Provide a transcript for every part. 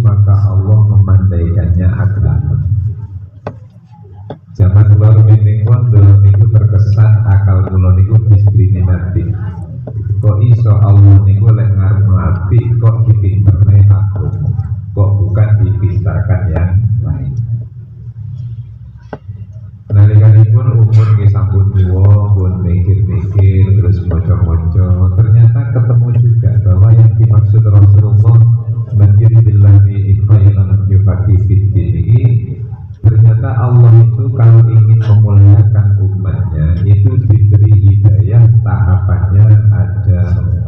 maka Allah memandaikannya agama. Zaman kula rumiyin pondok niku terkesan akal kula niku diskriminatif. Kok iso Allah niku lek ngarep apik kok dipinterne agama, kok bukan dipintarkan yang lain. Nalikanipun umur nggih sampun tuwa, pun mikir-mikir terus maca-maca, ternyata ketemu juga bahwa yang dimaksud Rasulullah menjadillahi khairan yufaqihi fiddin ini, ternyata Allah itu kalau ingin memuliakan umatnya itu diberi hidayah, tahapannya ada 4.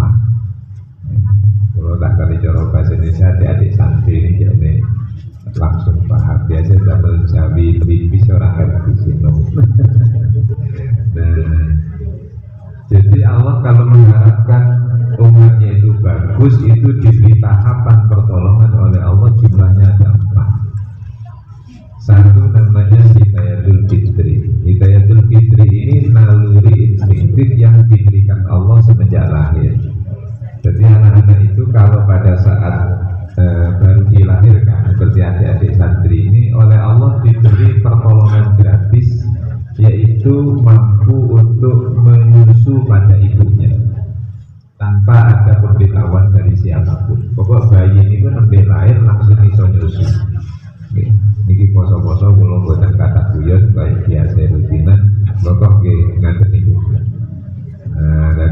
Kalau tak kali cara bahasa Indonesia adik-adik santri ini jadi langsung paham. Biasa double jawi tipis orang ngerti sini. Nah, jadi Allah kalau mengharapkan umatnya itu bagus, itu diberi tahapan pertolongan oleh Allah, jumlahnya ada 4. Satu namanya Hidayatul Fitri. Hidayatul Fitri ini naluri instinktif yang diberikan Allah semenjak lahir. Jadi anak-anak itu kalau pada saat baru dilahirkan, seperti adik-adik santri ini, oleh Allah diberi pertolongan gratis, yaitu mampu untuk menyusu pada ibunya tanpa ada pemberitahuan dari siapapun. Pokok bayi ini pun sampai lahir langsung iso nyusu. Niki poso-poso kula boten kata guyon kayak biasa rutinan, pokok ngaten niku.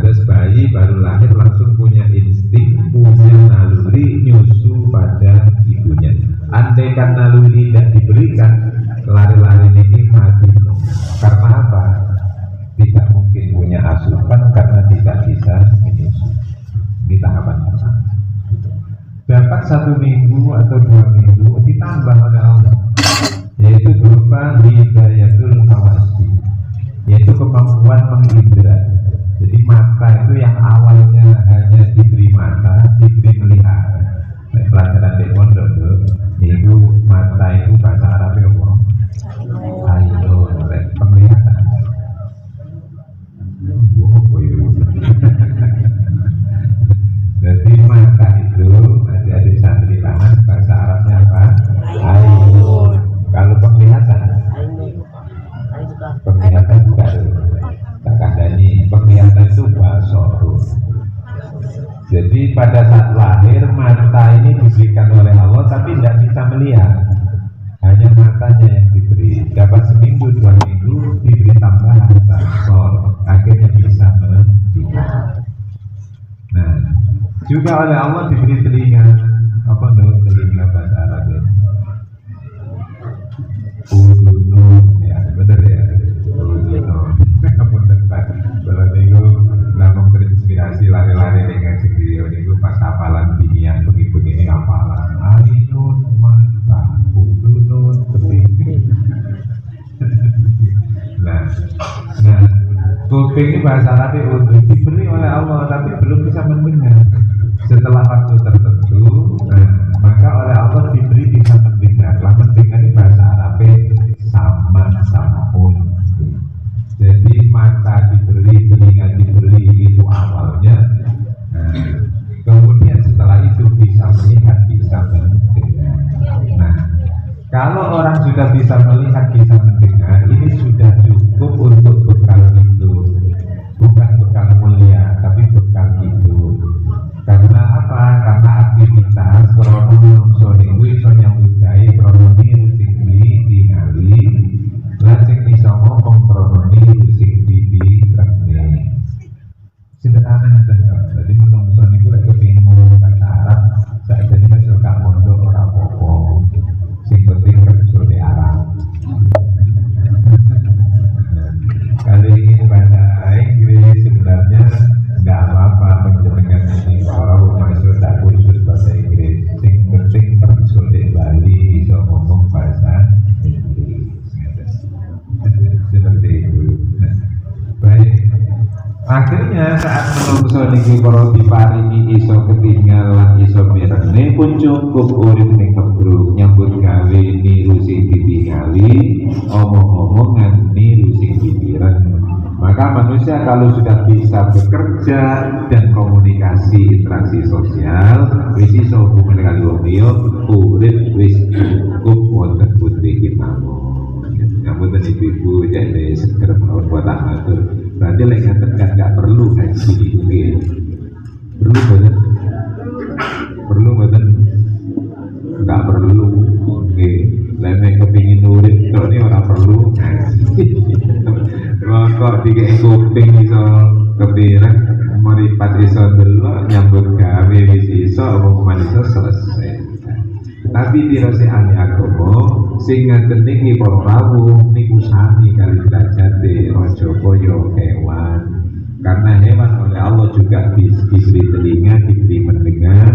Terus bayi baru lahir langsung punya insting, punya naluri nyusu pada ibunya. Andaikan naluri tidak diberikan, lari-lari ini mati. Karena apa? Tidak mungkin punya asupan karena tidak bisa menyusu. Ini tahapan pertama. Dapat 1 minggu atau 2 minggu ditambah oleh Allah, yaitu berupa hidayatul hawasi, yaitu kemampuan mengindra. Jadi mata itu yang awalnya hanya diberi mata, diberi melihat. Nah, pelajaran di pondok itu mata itu bahasa Arabnya apa? Ayo, penglihatan. Jadi mata itu adik-adik santri tangan bahasa Arabnya apa? Ayo. Kalau penglihatan, penglihatan bukan. Kandani penglihatan itu basor. Jadi pada saat lahir mata ini diberikan oleh Allah tapi tidak bisa melihat, hanya matanya yang diberi. Dapat 1 minggu 2 minggu diberi tambahan basor, akhirnya bisa melihat. Nah, juga oleh Allah diberi telinga. Apa namanya telinga bahasa Arabnya? Udunun, ya benar ya. Udunun. Kamu tempat kalau niku namung terinspirasi lari-lari dengan video niku pas hafalan dunia begini hafalan ainun mata udunun telinga. Nah kuping ini bahasa Arab untuk diberi oleh Allah tapi belum bisa mendengar. Setelah waktu tertentu, maka oleh Allah diberi bisa mendengar. Lah mendengar ini bahasa Arab sama pun. Jadi mata diberi, telinga diberi itu awalnya. Kemudian setelah itu bisa melihat, bisa mendengar. Nah, kalau orang sudah bisa melihat, bisa mendengar, ini sudah cukup untuk bekal hidup. Bukan bekal mulia, tapi bekal hidup. Karena apa? Karena aktivitas krono sore iso nyambut gawe krono sing ditingali. Lah sing iso ngomong krono sing ditrene. Sederhana tenan. Jadi menungso niku lek kepengin ngomong bahasa Arab, saiki masuk ka mondok ora apa-apa. Sing penting kerja di Arab. Kali ini bahasa Inggris sebenarnya nggak apa-apa menjenengan ini kalau masuk tak kursus bahasa Inggris. Sing penting kerja di Bali iso ngomong bahasa Inggris. Seperti itu. Baik. Akhirnya saat menungso niki para diparingi iso ketinggalan iso mirene pun cukup urip ning kebruk nyambut gawe niru sing ditingali omong-omongan niru sing dipiren Maka manusia kalau sudah bisa bekerja dan komunikasi interaksi sosial, wis iso hubungan kali wong liya, urip wis cukup wonten putih mawon. Ngapunten ibu-ibu jadi seger mawon buat amatur. Berarti lek ngaten kan enggak perlu haji itu nggih. Perlu boten? Perlu boten? Enggak perlu. Nggih. Lek nek kepengin urip tok ni ora perlu haji. Kok dikek kuping iso kepirek meripat iso delok nyambut gawe wis iso omongan iso selesai. Tapi dirose ahli agama sing ngaten niki para rawuh niku sami kali derajate raja kaya hewan. Karena hewan oleh Allah juga diberi telinga, diberi mendengar,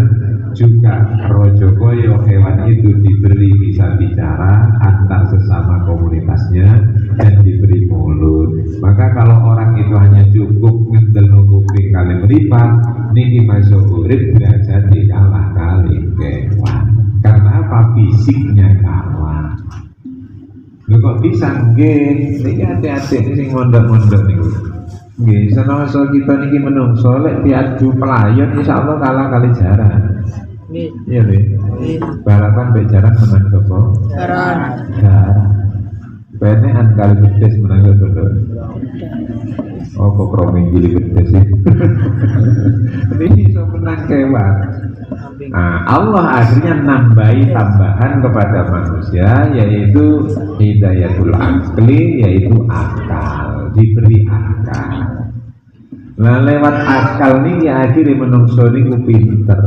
juga raja kaya hewan itu diberi bisa bicara antar sesama komunitasnya dan diberi mulut. Maka kalau orang itu hanya cukup ngendel kuping kali meripat, niki masuk urip derajat kalah kali kewan. Karena apa? Fisiknya kalah. Lho kok bisa nggih? Niki hati-hati sing mondok-mondok niku. Nggih, senasa kita niki menungso lek diadu pelayan insyaallah kalah kali jaran. Nggih. Iya nggih. Balapan mbek jaran menang sapa? Jaran. Penean kali pedes menang sapa? Oh, kok kroming gili pedes sih. Ini iso menang kewan. Nah, Allah akhirnya nambahi tambahan kepada manusia yaitu hidayatul akli, yaitu akal, diberi akal. Nah lewat akal ini akhirnya menungso niku pinter.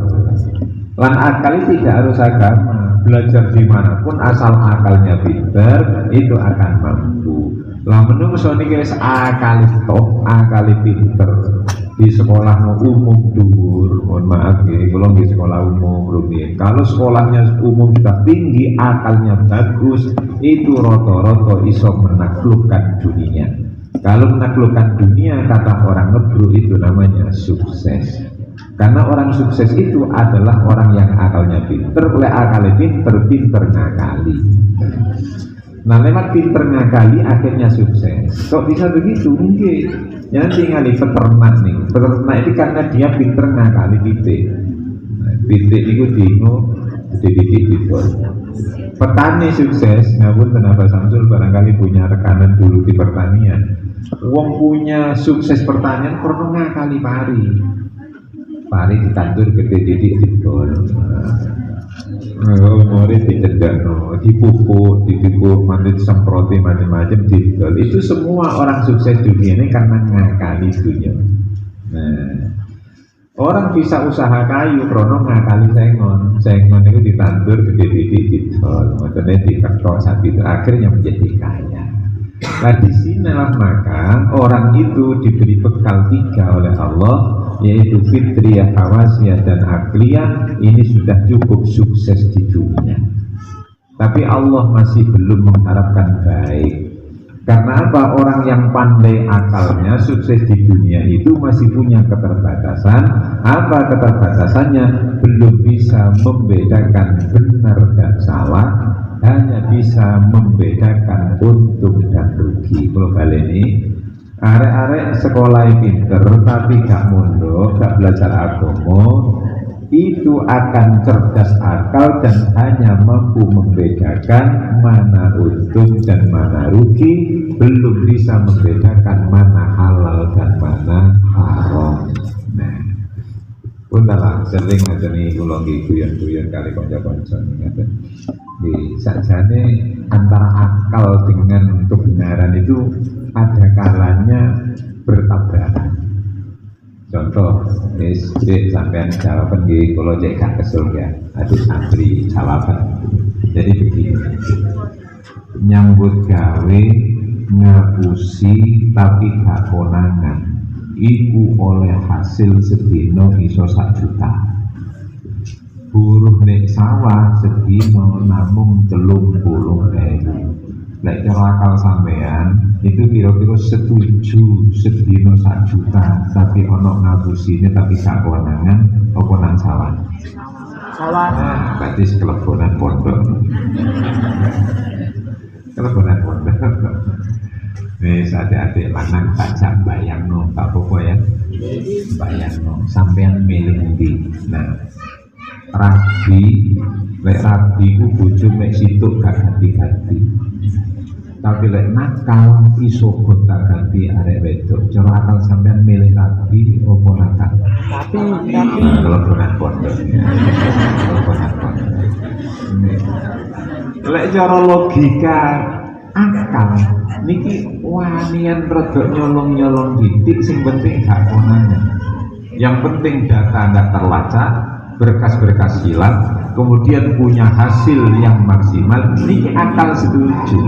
Lan akal tidak harus agama, belajar dimanapun asal akalnya pinter itu akan mampu. Lah menungso niki wis akal top, akal pinter. Di sekolah umum dhuwur, mohon maaf nggih, kula di sekolah umum rumiyin. Kalau sekolahnya umum sudah tinggi, akalnya bagus, itu rata-rata iso menaklukkan dunia. Kalau menaklukkan dunia, kata orang ngebru itu namanya sukses. Karena orang sukses itu adalah orang yang akalnya pinter, oleh akalnya pinter ngakali. Nah lewat pinter ngakali akhirnya sukses. Kok bisa begitu? Mungkin yang tinggali peternak nih. Peternak itu karena dia pinter ngakali titik. Titik itu dingo, titik dibor. Petani sukses, ngapun kenapa Samsul barangkali punya rekanan dulu di pertanian. Wong punya sukses pertanian perlu ngakali pari. Pari ditandur gede titik dibor. Umurnya dicedak, dipupuk, nanti disemproti macam-macam, didol. Itu semua orang sukses dunia ini karena ngakali dunia. Nah, orang bisa usaha kayu, krono ngakali sengon itu ditandur, gede-gede, didol, maksudnya diketok sapi itu akhirnya menjadi kaya. Nah di sinilah maka orang itu diberi bekal 3 oleh Allah, yaitu fitriyah, hawasiyah, dan akliyah. Ini sudah cukup sukses di dunia. Tapi Allah masih belum mengharapkan baik. Karena apa? Orang yang pandai akalnya sukses di dunia itu masih punya keterbatasan. Apa keterbatasannya? Belum bisa membedakan benar dan salah, hanya bisa membedakan untung dan rugi. Kalau kali ini arek-arek sekolah pinter tapi gak mondok, gak belajar agama, itu akan cerdas akal dan hanya mampu membedakan mana untung dan mana rugi, belum bisa membedakan mana halal dan mana haram. Nah, puntalah sering ngajeni kula nggih guyon-guyon kali kanca-kanca ngaten. Nggih, sakjane antara akal dengan kebenaran itu ada kalanya bertabrakan. Contoh, sampean jawaban nggih kula cek gak kesel ya, adik santri jawaban. Jadi begini, nyambut gawe ngapusi tapi gak konangan, iku oleh hasil sedino iso 1 juta. Buruh nek sawah sedino namung 30.000. Lek cara akal sampean itu kira-kira setuju sedino 1 juta, tapi ono ngabusine tapi gak konangan apa nang sawah? Sawah. Nah, berarti kelebonan pondok. Kelebonan pondok. Adik-adik lanang tak bayangno, tak apa ya. Bayangno sampean milih ndi. Nah, rabi ku bojo mek situk gak ganti-ganti. Tapi lek nakal iso gonta ganti arek wedok. Cara akal sampean milih rabi apa nakal? Rabi. Kalau bukan pondok. Lek cara logika akal niki wanian rada nyolong-nyolong titik, sing penting gak konangan. Yang penting data nggak terlacak, berkas-berkas hilang, kemudian punya hasil yang maksimal. Ini akal setuju.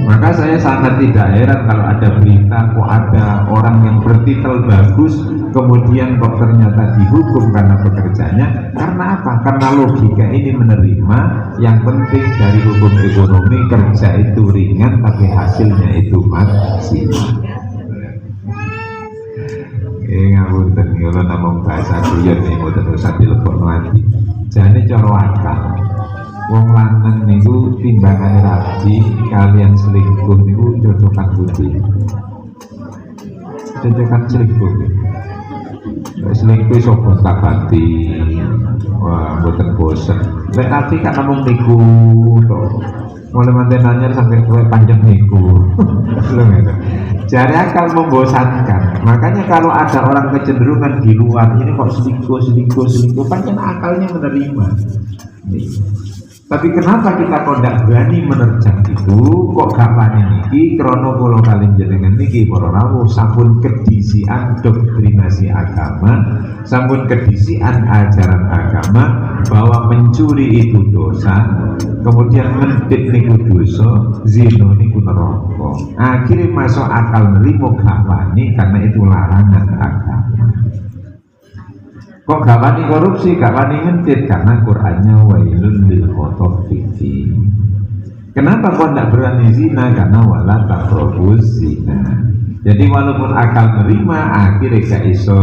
Maka saya sangat tidak heran kalau ada berita kok ada orang yang bertitel bagus kemudian kok ternyata dihukum karena pekerjaannya. Karena apa? Karena logika ini menerima yang penting dari hukum ekonomi, kerja itu ringan tapi hasilnya itu maksimal. Ngapunten kalau namung bahasa guyon nih mboten usah dilebokno ati. Jane cara akal. Wong lanang niku timbangane rabi kalian selingkuh niku cocokan putih. Cocokan selingkuh. Selingkuh iso gonta-ganti. Wah, mboten bosen. Lek ati kan namung niku tok. Mulai manten anyar sampai kowe panjang niku. Jadi akal membosankan. Makanya kalau ada orang kecenderungan di luar ini kok selingkuh, pancen akalnya menerima. Nih. Tapi kenapa kita kok tidak berani menerjang itu? Kok gak wani niki? Krono kula kalih jenengan niki para rawuh sampun kedisian doktrinasi agama, sampun kedisian ajaran agama bahwa mencuri itu dosa, kemudian mentit niku dosa, zina niku neraka. Akhirnya masuk akal nerimo gak wani karena itu larangan agama. Kok gak wani korupsi, gak wani ngentit karena Qur'annya wailun lil mutaffifin. Kenapa kok tidak berani zina? Karena wala taqrabuz zina. Jadi walaupun akal menerima, akhirnya gak iso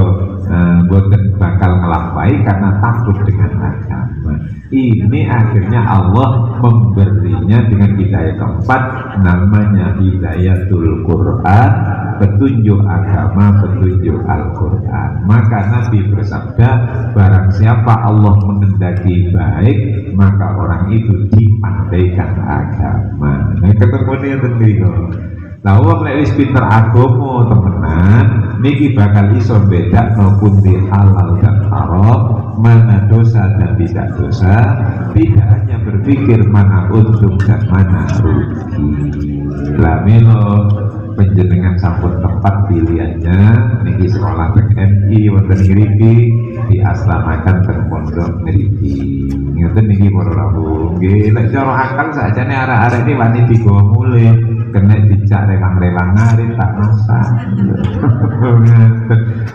boten bakal ngelampaui karena takut dengan agama. Ini akhirnya Allah memberinya dengan hidayah keempat, namanya hidayatul Quran, petunjuk agama, petunjuk Al-Quran. Maka Nabi bersabda, barang siapa Allah mengendaki baik, maka orang itu dipandaikan agama. Nah, ketemu dia sendiri. Nah, wong lek wis pinter agama temenan, niki bakal iso bedakno pundi halal dan haram, mana dosa dan tidak dosa, tidak hanya berpikir mana untung dan mana rugi. Lah milo panjenengan sampun tepat pilihannya niki sekolah PMI wonten ngriki diaslamaken teng pondok ngriki. Ngoten niki para rawuh. Nggih, lek cara akal sakjane arek-arek iki wani digawa mulih, kena dicak rewang-rewang ngarit tak masak.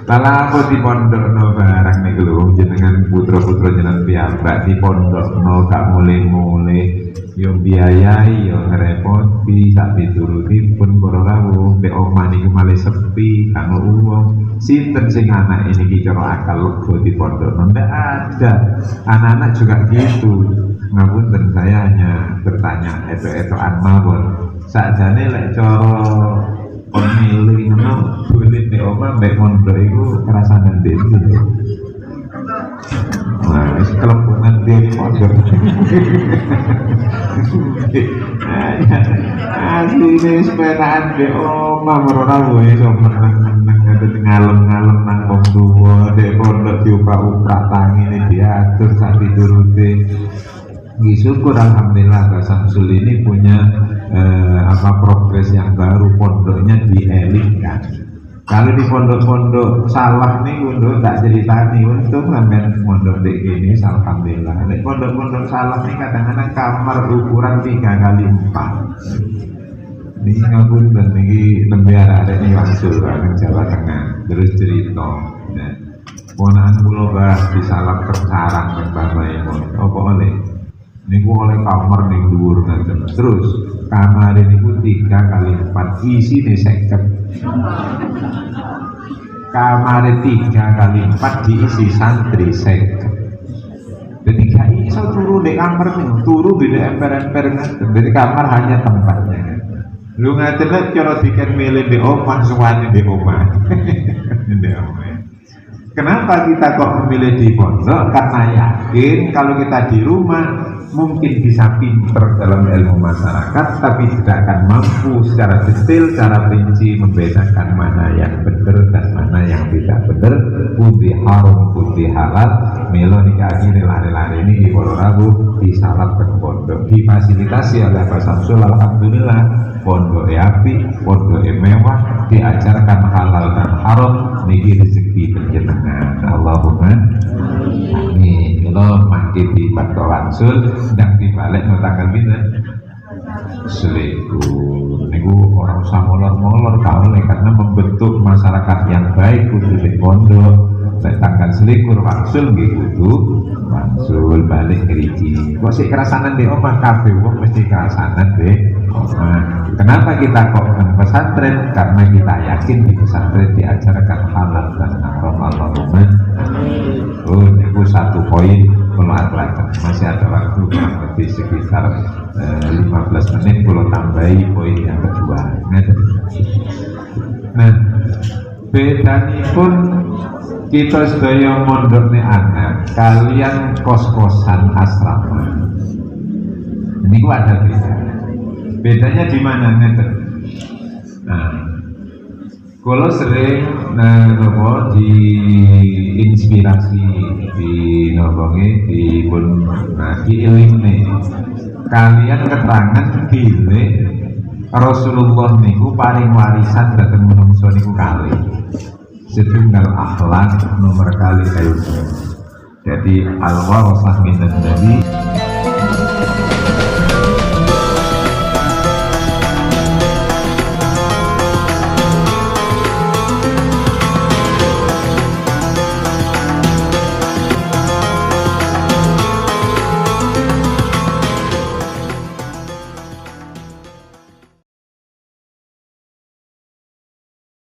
Lala aku di pondokno barang niku lho, jenengan putra-putra jenengan piyambak di pondokno gak mulih-mulih. Yo biayai, yo ngerepoti, sak piturutipun para rawuh, mbek omah niku malih sepi, kanggo uwong. Sinten sing anak ini iki cara akal lega di pondok? Ndak ada. Anak-anak juga gitu. Ngapunten, saya hanya bertanya eto-etoan mawon. Sakjane lek cara pemilih ngono dulit nek omah mbek pondok iku kerasanan dhewe. Nah, wis kelempungan di pondok. Asline sepedaan di omah merono iso meneng-meneng ngadeg ngalem-ngalem nang wong tuwa, dek pondok diuprak-uprak tangine diatur sak piturute. Nggih, syukur alhamdulillah Pak Samsul ini punya progres yang baru, pondoknya dielitkan. Kalau di pondok-pondok salah nih untuk tak ceritani, untung sampean pondok dek ini alhamdulillah. Di pondok-pondok salah nih kadang-kadang kamar ukuran 3x4. Ini ngapunten niki nembe arek-arek ini langsung nang Jawa Tengah. Terus cerita, nah, ponakan kula bahas di salam kersarang nang Mbah Maimun. Apa oleh? Niku oleh kamar ning dhuwur ngaten. Terus kamar niku 3x4 isine 50. Kamar 3x4 diisi santri 50. Jadi gak iso turu di kamar nih, turu di emper-emper ngaten. Jadi kamar hanya tempatnya. Lu ngaten cara diken milih di omah suwane di omah. Kenapa kita kok memilih di pondok? Karena yakin kalau kita di rumah mungkin bisa pinter dalam ilmu masyarakat, tapi tidak akan mampu secara detail, secara rinci membedakan mana yang benar dan mana yang tidak benar, putih haram, putih halal. Melo nikah ini lari-lari ini di Polorabu, di salap ke pondok, difasilitasi oleh Pak Samsul. Alhamdulillah, pondok api, pondok mewah, diajarkan halal dan haram, niki rezeki penjenengan. Allahumma amin. Kalau makin di Batoran Sul, sedang dibalik no tanggal bina selingkuh. Niku orang usah molor-molor kau karena membentuk masyarakat yang baik kudu di pondok. Tanggal selingkuh Wangsul nggih kudu Wangsul balik keriji. Kok sih kerasanan di omah kabeh wong mesti kerasanan di omah. Kenapa kita kok pesantren? Karena kita yakin di pesantren diajarkan halal dan haram. Allahumma oh, itu satu poin pelajaran. Masih ada waktu kurang lebih sekitar 15 menit kalau tambahi poin yang kedua. Nah, bedanya pun kita sedaya mondokne anak kalian kos-kosan asrama. Ini gua ada beda. Bedanya di mana ngeten? Nah, kalau sering di inspirasi di nobongi di pun di ilmu kalian keterangan gile Rasulullah niku paling warisan datang menungso niku kali setunggal akhlak nomor kali kayu. Jadi al-warasah minan nabi